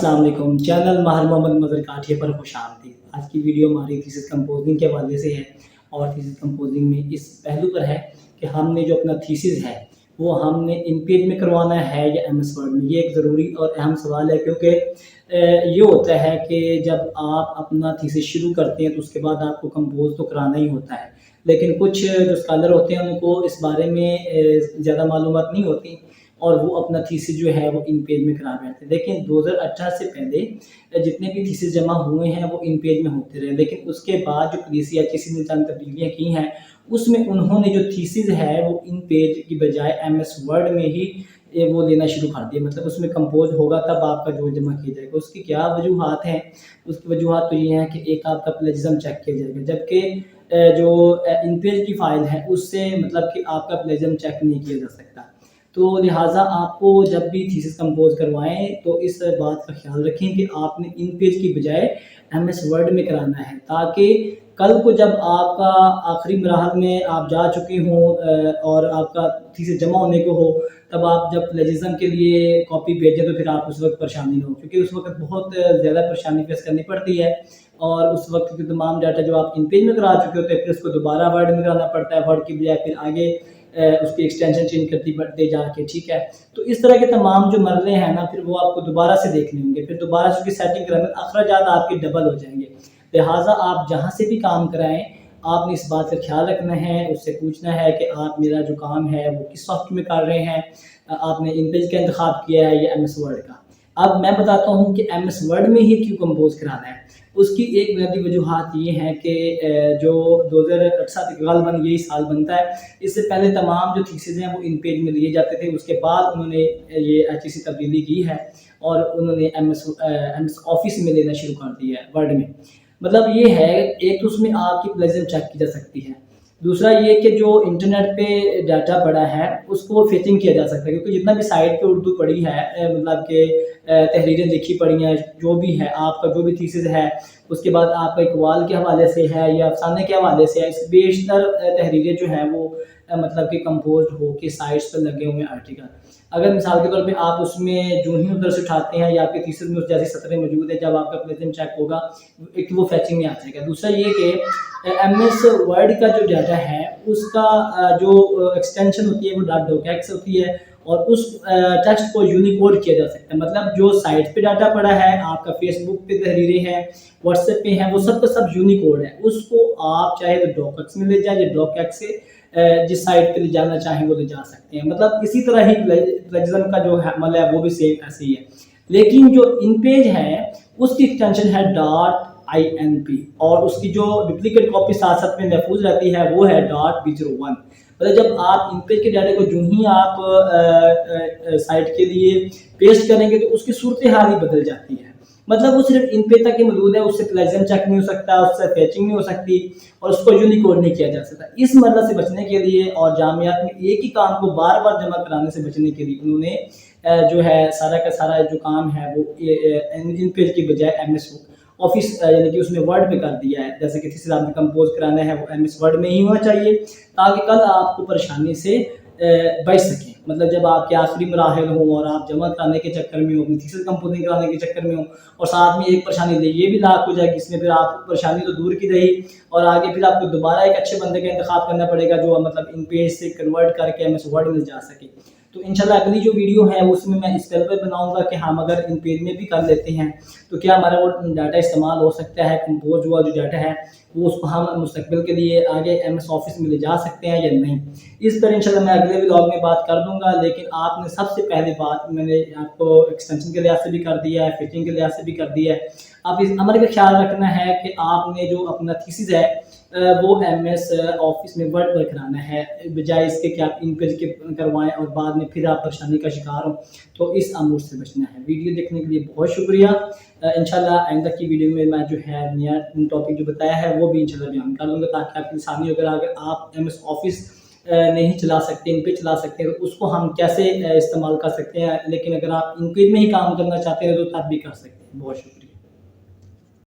अस्सलाम वालेकुम। चैनल माहिर मोहम्मद मदर काठिया पर खुश आमदीद। आज की वीडियो हमारी थीसिस कंपोजिंग के हवाले से है और थीसिस कंपोजिंग में इस पहलू पर है कि हमने जो अपना थीसिस है वो हमने इन पेज में करवाना है या एमएस वर्ड में। ये एक ज़रूरी और अहम सवाल है, क्योंकि ये होता है कि जब आप अपना थीसिस शुरू करते हैं तो उसके बाद आपको कंपोज तो कराना ही होता है, लेकिन कुछ जो स्कॉलर होते हैं उनको इस बारे में ज़्यादा मालूमात नहीं होती और वो अपना थीसिस जो है वो इन पेज में करा बैठते हैं। लेकिन 2018 से पहले जितने भी थीसिस जमा हुए हैं वो इन पेज में होते रहे, लेकिन उसके बाद जो पीसीएचएससी ने चंद तब्दीलियाँ की हैं उसमें उन्होंने जो थीसिस है वो इन पेज की बजाय एमएस वर्ड में ही वो लेना शुरू कर दिया। मतलब उसमें कंपोज होगा तब आपका जो जमा किया जाएगा। उसकी क्या वजूहात हैं? उसकी वजूहात तो ये हैं कि एक आपका प्लेजिज्म चेक किया जाएगा, जबकि जो इन पेज की फाइल है उससे मतलब कि आपका प्लेजिज्म चेक नहीं किया जा सकता। तो लिहाजा आपको जब भी थीसिस कंपोज करवाएं तो इस बात का ख्याल रखें कि आपने इन पेज की बजाय एमएस वर्ड में कराना है, ताकि कल को जब आपका आखिरी मराहल में आप जा चुके हों और आपका थीसिस जमा होने को हो, तब आप जब प्लेजिज्म के लिए कॉपी भेजें तो फिर आप उस वक्त परेशानी न हो, क्योंकि उस वक्त बहुत ज़्यादा परेशानी फेस करनी पड़ती है। और उस वक्त के तमाम डाटा जो आप इन पेज में करा चुके होते हैं फिर उसको दोबारा वर्ड में कराना पड़ता है, वर्ड की बजाय फिर आगे उसकी एक्सटेंशन चेंज करती बढ़ते जाके, ठीक है। तो इस तरह के तमाम जो मरले हैं ना फिर वो आपको दोबारा से देखने होंगे, फिर दोबारा से उसकी सेटिंग कराने में अखराजात आपके डबल हो जाएंगे। लिहाजा आप जहाँ से भी काम कराएं आपने इस बात का ख्याल रखना है, उससे पूछना है कि आप मेरा जो काम है वो किस सॉफ्ट में कर रहे हैं, आपने इन पेज का इंतखाब किया है या एमएस वर्ड का। अब मैं बताता हूँ कि एमएस वर्ड में ही क्यों कंपोज कराना है। उसकी एक बुनियादी वजूहात ये हैं कि जो 2008 गालिबन यही साल बनता है, इससे पहले तमाम जो थीसिस हैं वो इन पेज में लिए जाते थे। उसके बाद उन्होंने ये ऐसी तब्दीली की है और उन्होंने एमएस ऑफिस में लेना शुरू कर दिया है वर्ड में। मतलब ये है, एक तो उसमें आपकी प्लेजिज्म चेक की जा सकती है, दूसरा ये कि जो इंटरनेट पे डाटा पड़ा है उसको फेचिंग किया जा सकता है, क्योंकि जितना भी साइट पे उर्दू पढ़ी है मतलब कि तहरीरें लिखी पड़ी हैं, जो भी है आपका जो भी थीसिस है उसके बाद आपका इकबाल के हवाले से है या अफसाने के हवाले से है, इस बेशतर तहरीरें जो हैं वो मतलब कि कंपोज हो के साइट्स पर लगे हुए आर्टिकल। अगर मिसाल के तौर पे आप उसमें जो ही उधर से उठाते हैं या आपके थीसिस में उस जैसी सतरें मौजूद है, जब आपका प्लेजिज्म चेक होगा एक तो वो फैचिंग में आ जाएगा। दूसरा ये कि एमएस वर्ड का जो डाटा है उसका जो एक्सटेंशन होती है वो .docx होती है और उस टेक्स्ट को यूनिकोड किया जा सकता है। मतलब जो साइट पे डाटा पड़ा है, आपका फेसबुक पे तहरीरें हैं, व्हाट्सएप पे हैं, वो सब का सब यूनिकोड है। उसको आप चाहे तो डॉकएक्स में ले जाए या डॉकएक्स से जिस साइट पे ले जाना चाहें वो ले जा सकते हैं। मतलब इसी तरह ही प्लेजिज्म का जो है अमल है वो भी सेम ऐसे ही है, लेकिन जो इन पेज है उसकी एक्सटेंशन है .inp और उसकी जो डुप्लीकेट कॉपी साथ साथ में महफूज रहती है वो है .b01। मतलब जब आप इन पेज के डाटा को जो ही आप साइट के लिए पेस्ट करेंगे तो उसकी सूरत हाल ही बदल जाती है। मतलब वो सिर्फ इन पेज तक ही मौजूद है, उससे प्लेजिज्म चेक नहीं हो सकता, उससे फैचिंग नहीं हो सकती और उसको यूनिकोड नहीं किया जा सकता। इस मसला से बचने के लिए और जामियात में एक ही काम को बार बार जमा कराने से बचने के लिए उन्होंने जो है सारा का सारा जो काम है वो इन पेज की बजाय एमएस ऑफिस यानी कि उसमें वर्ड में कर दिया है। जैसे कि थीसिस आपने कंपोज कराना है वो एमएस वर्ड में ही होना चाहिए, ताकि कल आपको परेशानी से बच सकें। मतलब जब आपके आखिरी मराहल हों और आप जमा कराने के चक्कर में हो, अपनी थीसिस कंपोजिंग कराने के चक्कर में हो और साथ में एक परेशानी ये भी लाख हो जाएगी, इसमें फिर आपको परेशानी तो दूर की रही और आगे फिर आपको दोबारा एक अच्छे बंदे का इंतखाब करना पड़ेगा जो मतलब इन पेज से कन्वर्ट करके एमएस वर्ड में जा सके। तो इंशाल्लाह अगली जो वीडियो है उसमें मैं इस पर बनाऊंगा कि हम अगर इन पेज में भी कर लेते हैं तो क्या हमारा वो डाटा इस्तेमाल हो सकता है, कंपोज हुआ जो डाटा है वो उसको हम मुस्तकबिल के लिए आगे एमएस ऑफिस में ले जा सकते हैं या नहीं। इस पर इंशाल्लाह मैं अगले व्लॉग में बात कर दूंगा। लेकिन आपने सबसे पहली बात मैंने आपको एक्सटेंशन के लिहाज से भी कर दिया है, फिटिंग के लिहाज से भी कर दिया है। आप इस अमल का ख्याल रखना है कि आपने जो अपना थीसिस है वो एमएस ऑफिस में वर्ड पर कराना है, बजाय इसके कि आप इन पेज के करवाएं और बाद में फिर आप परेशानी का शिकार हो। तो इस अमूर से बचना है। वीडियो देखने के लिए बहुत शुक्रिया। इंशाल्लाह आइंदा की वीडियो में मैं जो है नया टॉपिक जो बताया है वो भी इंशाल्लाह बयान कर लूँगा, ताकि आपकी आसानी अगर आप एमएस ऑफिस नहीं चला सकते, इन पे चला सकते हैं तो उसको हम कैसे इस्तेमाल कर सकते हैं। लेकिन अगर आप इन पेज में ही काम करना चाहते हैं तो तब भी कर सकते हैं। बहुत शुक्रिया।